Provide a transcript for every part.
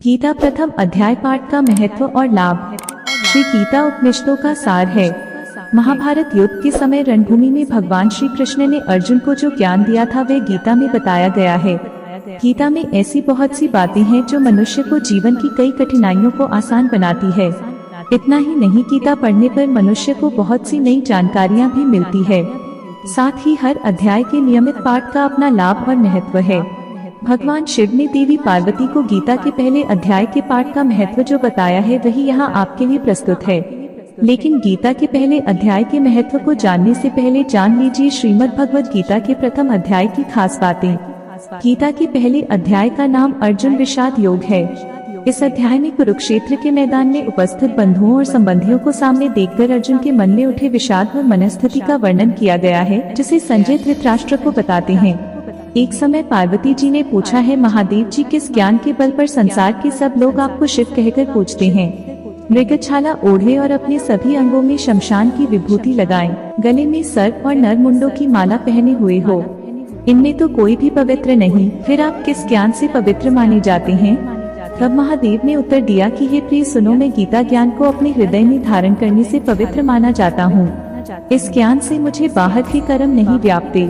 गीता प्रथम अध्याय पाठ का महत्व और लाभ। श्री गीता उपनिषदों का सार है। महाभारत युद्ध के समय रणभूमि में भगवान श्री कृष्ण ने अर्जुन को जो ज्ञान दिया था वह गीता में बताया गया है। गीता में ऐसी बहुत सी बातें हैं जो मनुष्य को जीवन की कई कठिनाइयों को आसान बनाती है। इतना ही नहीं, गीता पढ़ने पर मनुष्य को बहुत सी नई जानकारियाँ भी मिलती है। साथ ही हर अध्याय के नियमित पाठ का अपना लाभ और महत्व है। भगवान शिव ने देवी पार्वती को गीता के पहले अध्याय के पाठ का महत्व जो बताया है वही यहाँ आपके लिए प्रस्तुत है। लेकिन गीता के पहले अध्याय के महत्व को जानने से पहले जान लीजिए श्रीमद् भगवद गीता के प्रथम अध्याय की खास बातें। गीता के पहले अध्याय का नाम अर्जुन विषाद योग है। इस अध्याय में कुरुक्षेत्र के मैदान में उपस्थित बंधुओं और संबंधियों को सामने देखकर अर्जुन के मन में उठे विषाद और मनस्थिति का वर्णन किया गया है, जिसे संजय धृतराष्ट्र को बताते हैं। एक समय पार्वती जी ने पूछा है, महादेव जी, किस ज्ञान के बल पर संसार के सब लोग आपको शिव कहकर पूछते हैं? मृगछाला ओढ़े और अपने सभी अंगों में शमशान की विभूति लगाएं, गले में सर्प और नरमुंडों की माला पहने हुए हो, इनमें तो कोई भी पवित्र नहीं, फिर आप किस ज्ञान से पवित्र माने जाते हैं? तब महादेव ने उत्तर दिया कि हे प्रिय सुनो, मैं गीता ज्ञान को अपने हृदय में धारण करने से पवित्र माना जाता हूँ। इस ज्ञान से मुझे बाहर के कर्म नहीं व्यापते।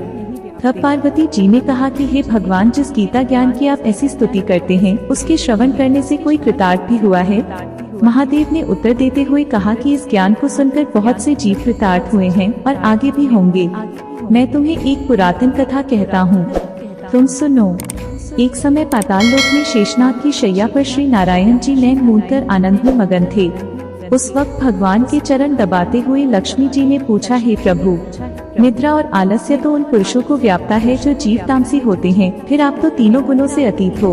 तब पार्वती जी ने कहा कि हे भगवान, जिस गीता ज्ञान की आप ऐसी स्तुति करते हैं उसके श्रवण करने से कोई कृतार्थ भी हुआ है? महादेव ने उत्तर देते हुए कहा कि इस ज्ञान को सुनकर बहुत से जीव कृतार्थ हुए हैं और आगे भी होंगे। मैं तुम्हें एक पुरातन कथा कहता हूँ, तुम सुनो। एक समय पाताल लोक में शेषनाग की शैया पर श्री नारायण जी नैन मूंदकर आनंद में मगन थे। उस वक्त भगवान के चरण दबाते हुए लक्ष्मी जी ने पूछा, हे प्रभु, निद्रा और आलस्य तो उन पुरुषों को व्यापता है जो जीव तामसी होते हैं, फिर आप तो तीनों गुणों से अतीत हो।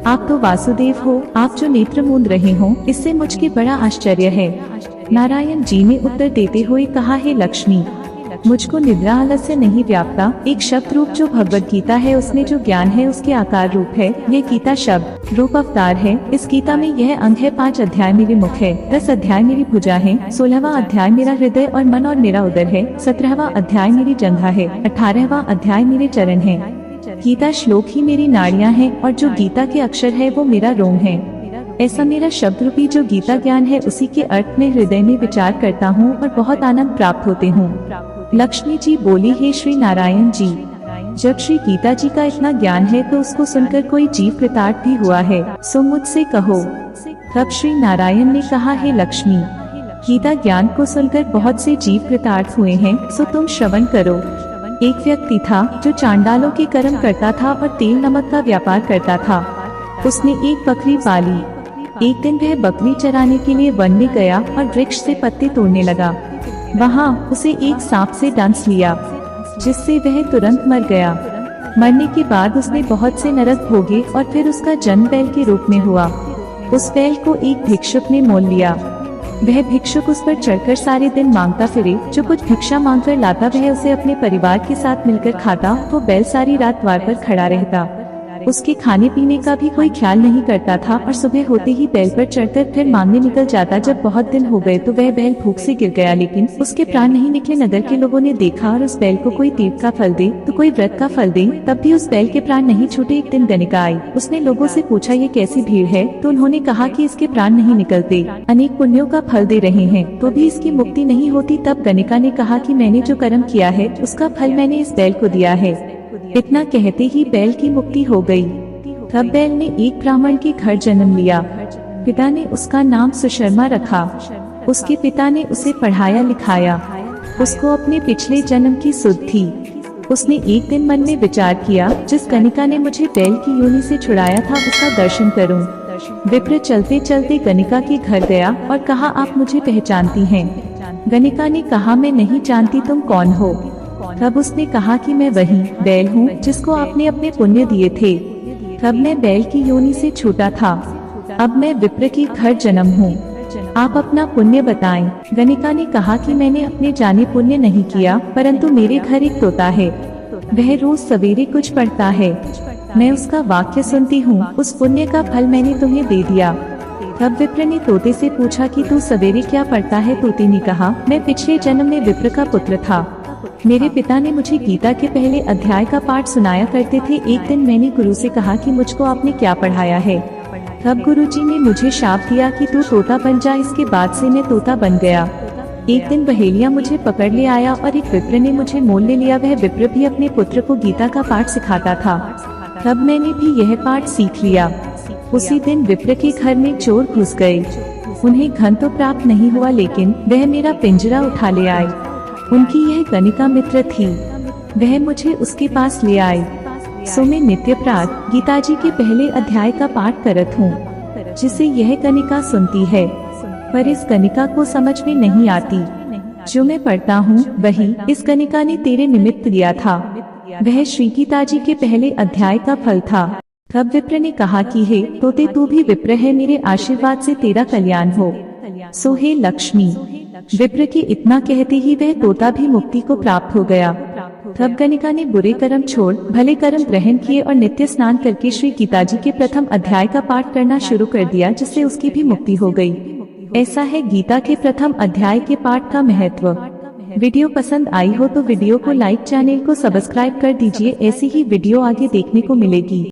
आप तो वासुदेव हो, आप जो नेत्र मूंद रहे हो, इससे मुझे बड़ा आश्चर्य है। नारायण जी ने उत्तर देते हुए कहा, हे लक्ष्मी, मुझको निद्रा आलस्य नहीं व्यापता। एक शब्द रूप जो भगवद गीता है उसमें जो ज्ञान है उसके आकार रूप है। यह गीता शब्द रूप अवतार है। इस गीता में यह अंग है, 5 अध्याय मेरे मुख है, 10 अध्याय मेरी भुजा है, 16वां अध्याय मेरा हृदय और मन और मेरा उदर है, 17वां अध्याय मेरी जंघा है, 18वां अध्याय मेरे चरण है। गीता श्लोक ही मेरी नाड़ियाँ हैं और जो गीता के अक्षर है वो मेरा रोम है। ऐसा मेरा शब्द रूपी जो गीता ज्ञान है उसी के अर्थ में हृदय में विचार करता हूँ और बहुत आनंद प्राप्त होते हूँ। लक्ष्मी जी बोली, हे श्री नारायण जी, जब श्री गीता जी का इतना ज्ञान है तो उसको सुनकर कोई जीव कृतार्थ भी हुआ है, सो मुझसे कहो। तब श्री नारायण ने कहा, हे लक्ष्मी, गीता ज्ञान को सुनकर बहुत से जीव कृतार्थ हुए हैं, सो तुम श्रवण करो। एक व्यक्ति था जो चांडालों के कर्म करता था और तेल नमक का व्यापार करता था। उसने एक बकरी पाली। एक दिन वह बकरी चराने के लिए वन में गया और वृक्ष से पत्ते तोड़ने लगा। वहाँ उसे एक सांप से डंस लिया, जिससे वह तुरंत मर गया। मरने के बाद उसने बहुत से नरक भोगे और फिर उसका जन्म बैल के रूप में हुआ। उस बैल को एक भिक्षुक ने मोल लिया। वह भिक्षुक उस पर चढ़कर सारे दिन मांगता फिरे। जो कुछ भिक्षा मांगकर लाता वह उसे अपने परिवार के साथ मिलकर खाता। वो बैल सारी रात द्वार पर खड़ा रहता। उसके खाने पीने का भी कोई ख्याल नहीं करता था और सुबह होते ही बैल पर चढ़कर फिर मांगने निकल जाता। जब बहुत दिन हो गए तो वह बैल भूख से गिर गया, लेकिन उसके प्राण नहीं निकले। नगर के लोगों ने देखा और उस बैल को कोई तीर्थ का फल दे तो कोई व्रत का फल दे, तब भी उस बैल के प्राण नहीं छूटे। एक दिन गणिका आई। उसने लोगों से पूछा, ये कैसी भीड़ है? तो उन्होंने कहा कि इसके प्राण नहीं निकलते, अनेक पुण्यों का फल दे रहे हैं तो भी इसकी मुक्ति नहीं होती। तब गणिका ने कहा कि मैंने जो कर्म किया है उसका फल मैंने इस बैल को दिया है। इतना कहते ही बैल की मुक्ति हो गई। तब बैल ने एक ब्राह्मण के घर जन्म लिया। पिता ने उसका नाम सुशर्मा रखा। उसके पिता ने उसे पढ़ाया लिखाया। उसको अपने पिछले जन्म की सुध थी। उसने एक दिन मन में विचार किया, जिस गणिका ने मुझे बैल की योनि से छुड़ाया था उसका दर्शन करूं। विप्र चलते चलते गणिका के घर गया और कहा, आप मुझे पहचानती हैं? गणिका ने कहा, मैं नहीं जानती, तुम कौन हो? तब उसने कहा कि मैं वही बैल हूँ जिसको आपने अपने पुण्य दिए थे। तब मैं बैल की योनि से छूटा था, अब मैं विप्र की घर जन्म हूँ। आप अपना पुण्य बताएं। गणिका ने कहा कि मैंने अपने जाने पुण्य नहीं किया, परंतु मेरे घर एक तोता है, वह रोज सवेरे कुछ पढ़ता है, मैं उसका वाक्य सुनती हूँ, उस पुण्य का फल मैंने तुम्हें दे दिया। तब विप्र ने तोते से पूछा कि तू सवेरे क्या पढ़ता है? तोते ने कहा, मैं पिछले जन्म में विप्र का पुत्र था। मेरे पिता ने मुझे गीता के पहले अध्याय का पाठ सुनाया करते थे। एक दिन मैंने गुरु से कहा कि मुझको आपने क्या पढ़ाया है? तब गुरुजी ने मुझे शाप दिया कि तू तोता बन जा। इसके बाद से मैं तोता बन गया। एक दिन बहेलिया मुझे पकड़ ले आया और एक विप्र ने मुझे मोल ले लिया। वह विप्र भी अपने पुत्र को गीता का पाठ सिखाता था। तब मैंने भी यह पाठ सीख लिया। उसी दिन विप्र के घर में चोर घुस गए। उन्हें धन तो प्राप्त नहीं हुआ, लेकिन वह मेरा पिंजरा उठा ले आए। उनकी यह गणिका मित्र थी। वह मुझे उसके पास ले आए। सो मैं नित्य प्रातः गीता जी के पहले अध्याय का पाठ करत हूँ, जिसे यह गणिका सुनती है, पर इस गणिका को समझ में नहीं आती। जो मैं पढ़ता हूँ वही इस गणिका ने तेरे निमित्त दिया था। वह श्री गीता जी के पहले अध्याय का फल था। तब विप्र ने कहा कि हे तोते, तू भी विप्र है, मेरे आशीर्वाद से तेरा कल्याण हो। सो हे लक्ष्मी। विप्र के इतना कहते ही वह तोता भी मुक्ति को प्राप्त हो गया। तब गणिका ने बुरे कर्म छोड़ भले कर्म ग्रहण किए और नित्य स्नान करके श्री गीता जी के प्रथम अध्याय का पाठ करना शुरू कर दिया, जिससे उसकी भी मुक्ति हो गई। ऐसा है गीता के प्रथम अध्याय के पाठ का महत्व। वीडियो पसंद आई हो तो वीडियो को लाइक, चैनल को सब्सक्राइब कर दीजिए। ऐसी ही वीडियो आगे देखने को मिलेगी।